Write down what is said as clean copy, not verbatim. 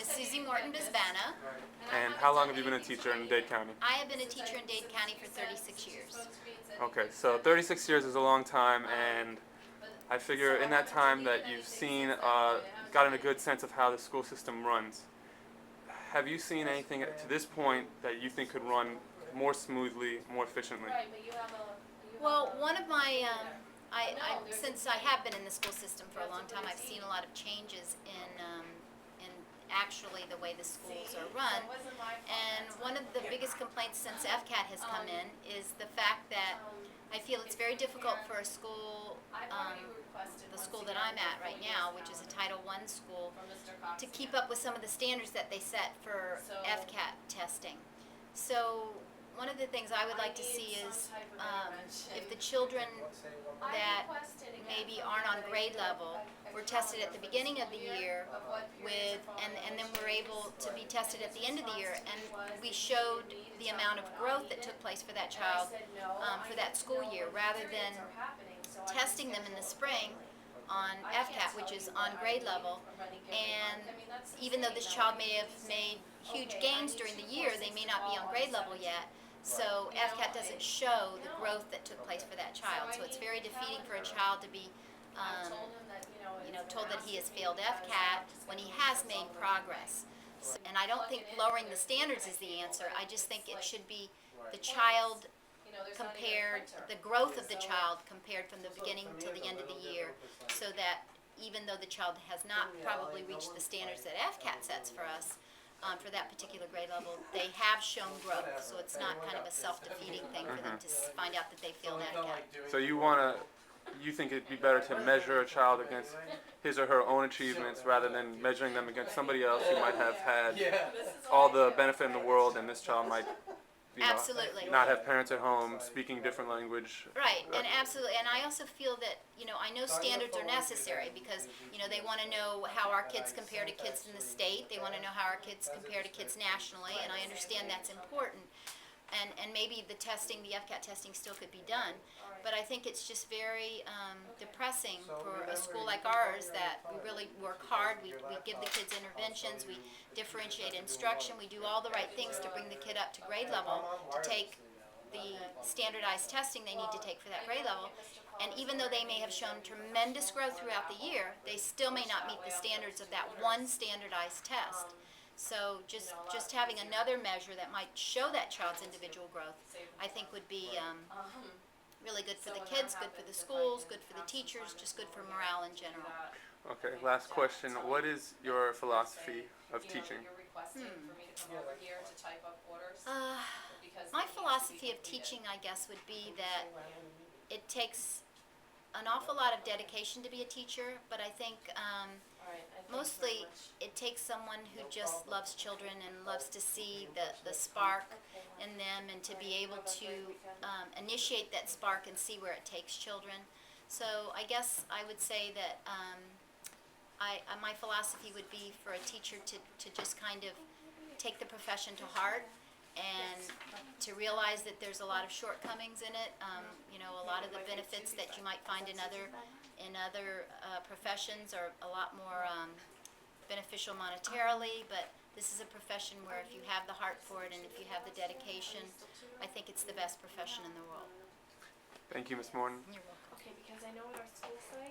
is Susie Morton. And how long have you been a teacher in Dade County? I have been a teacher in Dade County for 36 years. Okay, so 36 years is a long time, and I figure in that time that you've seen, gotten a good sense of how the school system runs. Have you seen anything to this point that you think could run more smoothly, more efficiently? Well, one of my, since I have been in the school system for a long time, I've seen a lot of changes in actually the way the schools are run. And one of the biggest complaints since FCAT has come in is the fact that I feel it's very difficult for a school, the school that I'm at right now, which is a Title I school, to keep up with some of the standards that they set for FCAT testing. So one of the things I would like to see is if the children that maybe aren't on grade level were tested at the beginning of the year and then were able to be tested at the end of the year, and we showed the amount of growth that took place for that child for that school year, rather than testing them in the spring on FCAT, which is on grade level, and even though this child may have made huge gains during the year, they may not be on grade level yet. So FCAT doesn't show the growth that took place for that child. So it's very defeating for a child to be told that he has failed FCAT when he has made progress. So, and I don't think lowering the standards is the answer. I just think it should be the child compared, the growth of the child compared from the beginning to the end of the year, so that even though the child has not probably reached the standards that FCAT sets for us, for that particular grade level, they have shown growth. So it's not kind of a self-defeating thing for them to find out that they failed FCAT. So you think it'd be better to measure a child against his or her own achievements rather than measuring them against somebody else who might have had all the benefit in the world, and this child might Absolutely. not have parents at home speaking different language. Right, and absolutely. And I also feel that, I know standards are necessary because, they want to know how our kids compare to kids in the state. They want to know how our kids compare to kids nationally, and I understand that's important. And maybe the FCAT testing still could be done. But I think it's just very depressing for a school like ours that we really work hard. We give the kids interventions, we differentiate instruction, we do all the right things to bring the kid up to grade level to take the standardized testing they need to take for that grade level. And even though they may have shown tremendous growth throughout the year, they still may not meet the standards of that one standardized test. So just having another measure that might show that child's individual growth, I think would be really good for the kids, good for the schools, good for the teachers, just good for morale in general. Okay, last question. What is your philosophy of teaching? My philosophy of teaching, I guess, would be that it takes an awful lot of dedication to be a teacher, but I think mostly it takes someone who just loves children and loves to see the spark in them, and to be able to initiate that spark and see where it takes children. So I guess I would say that my philosophy would be for a teacher to just kind of take the profession to heart, and to realize that there's a lot of shortcomings in it. A lot of the benefits that you might find in other professions are a lot more beneficial monetarily, but this is a profession where if you have the heart for it and if you have the dedication, I think it's the best profession in the world. Thank you, Ms. Morton. You're welcome. Okay, because I know at our school site,